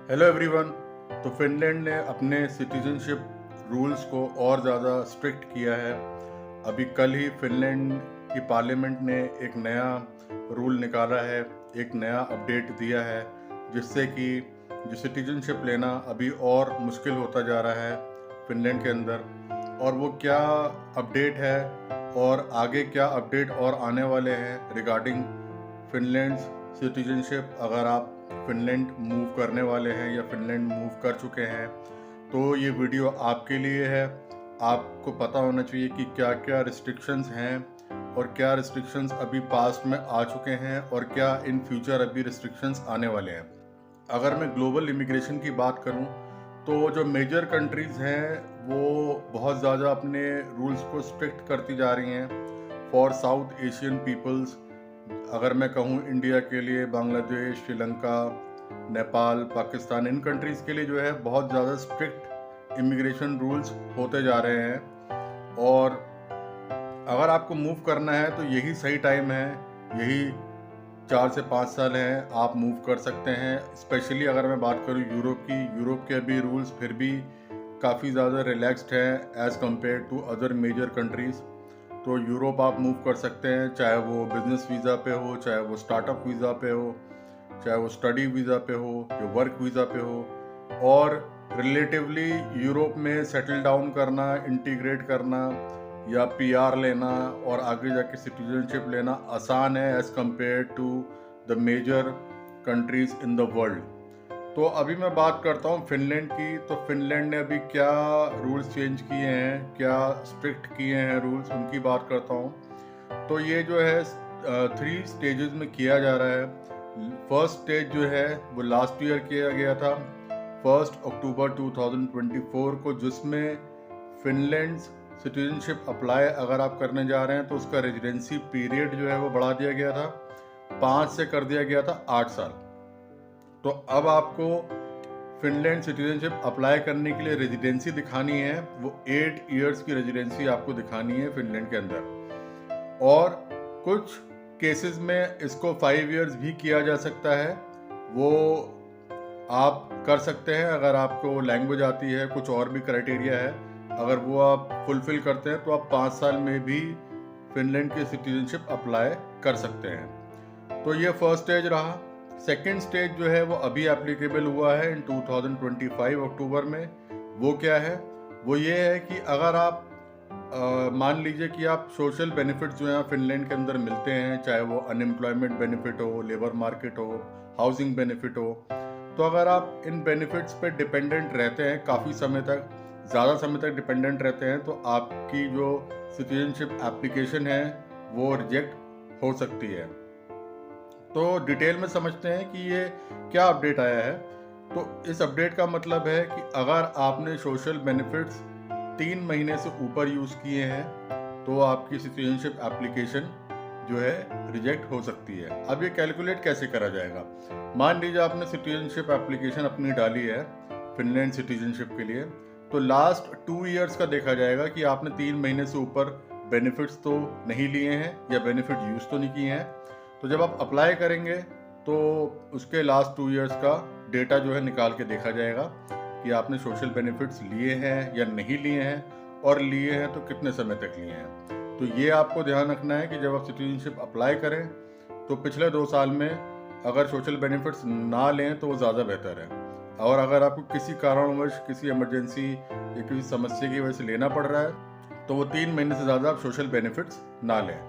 Hello everyone. तो Finland ने अपने सिटीजनशिप रूल्स को और ज़्यादा स्ट्रिक्ट किया है। अभी कल ही फिनलैंड की पार्लियामेंट ने एक नया रूल निकाला है, एक नया अपडेट दिया है, जिससे कि जो सिटीजनशिप लेना अभी और मुश्किल होता जा रहा है फिनलैंड के अंदर। और वो क्या अपडेट है और आगे क्या अपडेट और आने वाले हैं रिगार्डिंग फिनलैंड सिटीजनशिप, अगर आप फिनलैंड मूव करने वाले हैं या फिनलैंड मूव कर चुके हैं, तो ये वीडियो आपके लिए है। आपको पता होना चाहिए कि क्या क्या रिस्ट्रिक्शंस हैं और क्या रिस्ट्रिक्शंस अभी पास्ट में आ चुके हैं और क्या इन फ्यूचर अभी रिस्ट्रिक्शंस आने वाले हैं। अगर मैं ग्लोबल इमिग्रेशन की बात करूं, तो जो मेजर कंट्रीज़ हैं वो बहुत ज़्यादा अपने रूल्स को स्ट्रिक्ट करती जा रही हैं फॉर साउथ एशियन पीपल्स। अगर मैं कहूँ इंडिया के लिए बांग्लादेश, श्रीलंका, नेपाल, पाकिस्तान, इन कंट्रीज़ के लिए जो है बहुत ज़्यादा स्ट्रिक्ट इमिग्रेशन रूल्स होते जा रहे हैं। और अगर आपको मूव करना है तो यही सही टाइम है, यही 4 से 5 साल हैं, आप मूव कर सकते हैं। स्पेशली अगर मैं बात करूँ यूरोप की, यूरोप के अभी रूल्स फिर भी काफ़ी ज़्यादा रिलैक्स्ड हैं as compare to other major countries. तो यूरोप आप मूव कर सकते हैं, चाहे वो बिजनेस वीज़ा पे हो, चाहे वो स्टार्टअप वीज़ा पे हो, चाहे वो स्टडी वीज़ा पे हो या वर्क वीज़ा पे हो। और रिलेटिवली यूरोप में सेटल डाउन करना, इंटीग्रेट करना या पीआर लेना और आगे जाके सिटीजनशिप लेना आसान है as compare to the major countries in the world. तो अभी मैं बात करता हूँ फिनलैंड की। तो फिनलैंड ने अभी क्या रूल्स चेंज किए हैं, क्या स्ट्रिक्ट किए हैं रूल्स, उनकी बात करता हूँ। तो ये जो है 3 स्टेजेस में किया जा रहा है। फर्स्ट स्टेज जो है वो लास्ट ईयर किया गया था, 1 अक्टूबर 2024 को, जिसमें फिनलैंड सिटीजनशिप अप्लाई अगर आप करने जा रहे हैं तो उसका रेजिडेंसी पीरियड जो है वो बढ़ा दिया गया था, 5 से कर दिया गया था 8 साल। तो अब आपको फिनलैंड सिटीजनशिप अप्लाई करने के लिए रेजिडेंसी दिखानी है, वो 8 इयर्स की रेजिडेंसी आपको दिखानी है फिनलैंड के अंदर। और कुछ केसेस में इसको 5 इयर्स भी किया जा सकता है, वो आप कर सकते हैं अगर आपको लैंग्वेज आती है, कुछ और भी क्राइटेरिया है। अगर वो आप फुलफिल करते हैं तो आप 5 साल में भी फिनलैंड की सिटीजनशिप अप्लाई कर सकते हैं। तो ये फर्स्ट स्टेज रहा। सेकेंड स्टेज जो है वो अभी एप्लीकेबल हुआ है इन 2025 अक्टूबर में। वो क्या है? वो ये है कि अगर आप मान लीजिए कि आप सोशल बेनिफिट्स जो हैं फिनलैंड के अंदर मिलते हैं, चाहे वो अनएम्प्लॉयमेंट बेनिफिट हो, लेबर मार्केट हो, हाउसिंग बेनिफिट हो, तो अगर आप इन बेनिफिट्स पे डिपेंडेंट रहते हैं काफ़ी समय तक, ज़्यादा समय तक डिपेंडेंट रहते हैं, तो आपकी जो सिटीजनशिप एप्लीकेशन है वो रिजेक्ट हो सकती है। तो डिटेल में समझते हैं कि ये क्या अपडेट आया है। तो इस अपडेट का मतलब है कि अगर आपने सोशल बेनिफिट्स 3 महीने से ऊपर यूज़ किए हैं तो आपकी सिटीजनशिप एप्लीकेशन जो है रिजेक्ट हो सकती है। अब ये कैलकुलेट कैसे करा जाएगा? मान लीजिए आपने सिटीजनशिप एप्लीकेशन अपनी डाली है फिनलैंड सिटीजनशिप के लिए, तो लास्ट 2 इयर्स का देखा जाएगा कि आपने 3 महीने से ऊपर बेनिफिट्स तो नहीं लिए हैं या बेनिफिट यूज़ तो नहीं किए हैं। तो जब आप अप्लाई करेंगे तो उसके लास्ट 2 इयर्स का डेटा जो है निकाल के देखा जाएगा कि आपने सोशल बेनिफिट्स लिए हैं या नहीं लिए हैं, और लिए हैं तो कितने समय तक लिए हैं। तो ये आपको ध्यान रखना है कि जब आप सिटीजनशिप अप्लाई करें तो पिछले 2 साल में अगर सोशल बेनिफिट्स ना लें तो वो ज़्यादा बेहतर है। और अगर आपको किसी कारणवश, किसी इमरजेंसी या किसी समस्या की वजह से लेना पड़ रहा है तो वो 3 महीने से ज़्यादा आप सोशल बेनिफिट्स ना लें।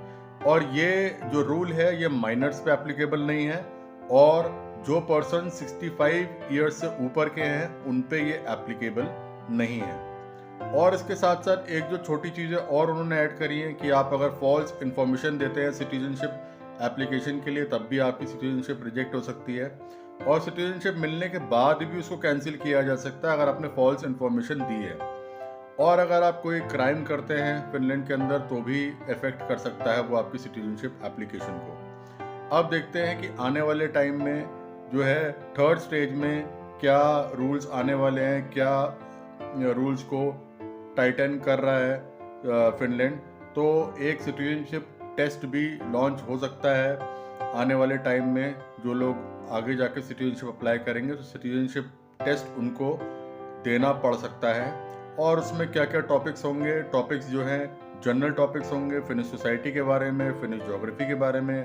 और ये जो रूल है ये माइनर्स पे एप्लीकेबल नहीं है, और जो पर्सन 65 ईयर्स से ऊपर के हैं उन पे ये एप्लीकेबल नहीं है। और इसके साथ साथ एक जो छोटी चीज़ें और उन्होंने ऐड करी हैं कि आप अगर फॉल्स इन्फॉर्मेशन देते हैं सिटीजनशिप एप्लीकेशन के लिए तब भी आपकी सिटीजनशिप रिजेक्ट हो सकती है, और सिटीजनशिप मिलने के बाद भी उसको कैंसिल किया जा सकता है अगर आपने फॉल्स इन्फॉर्मेशन दी है। और अगर आप कोई क्राइम करते हैं फिनलैंड के अंदर तो भी इफेक्ट कर सकता है वो आपकी सिटीजनशिप एप्लीकेशन को। अब देखते हैं कि आने वाले टाइम में जो है थर्ड स्टेज में क्या रूल्स आने वाले हैं, क्या रूल्स को टाइटन कर रहा है फिनलैंड। तो एक सिटीजनशिप टेस्ट भी लॉन्च हो सकता है आने वाले टाइम में। जो लोग आगे जाके सिटीजनशिप अप्लाई करेंगे तो सिटीजनशिप टेस्ट उनको देना पड़ सकता है। और उसमें क्या क्या टॉपिक्स होंगे, टॉपिक्स जो हैं जनरल टॉपिक्स होंगे, फिनिश सोसाइटी के बारे में, फिनिश ज्योग्राफी के बारे में,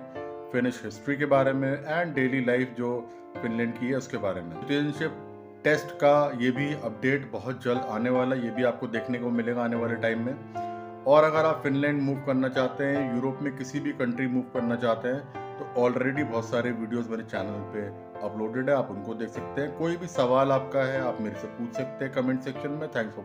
फिनिश हिस्ट्री के बारे में एंड डेली लाइफ जो फिनलैंड की है उसके बारे में। सिटीजनशिप टेस्ट का ये भी अपडेट बहुत जल्द आने वाला है, ये भी आपको देखने को मिलेगा आने वाले टाइम में। और अगर आप फिनलैंड मूव करना चाहते हैं, यूरोप में किसी भी कंट्री मूव करना चाहते हैं, तो ऑलरेडी बहुत सारे वीडियोस मेरे चैनल पे अपलोडेड है, आप उनको देख सकते हैं। कोई भी सवाल आपका है आप मेरे से पूछ सकते हैं कमेंट सेक्शन में। Thanks for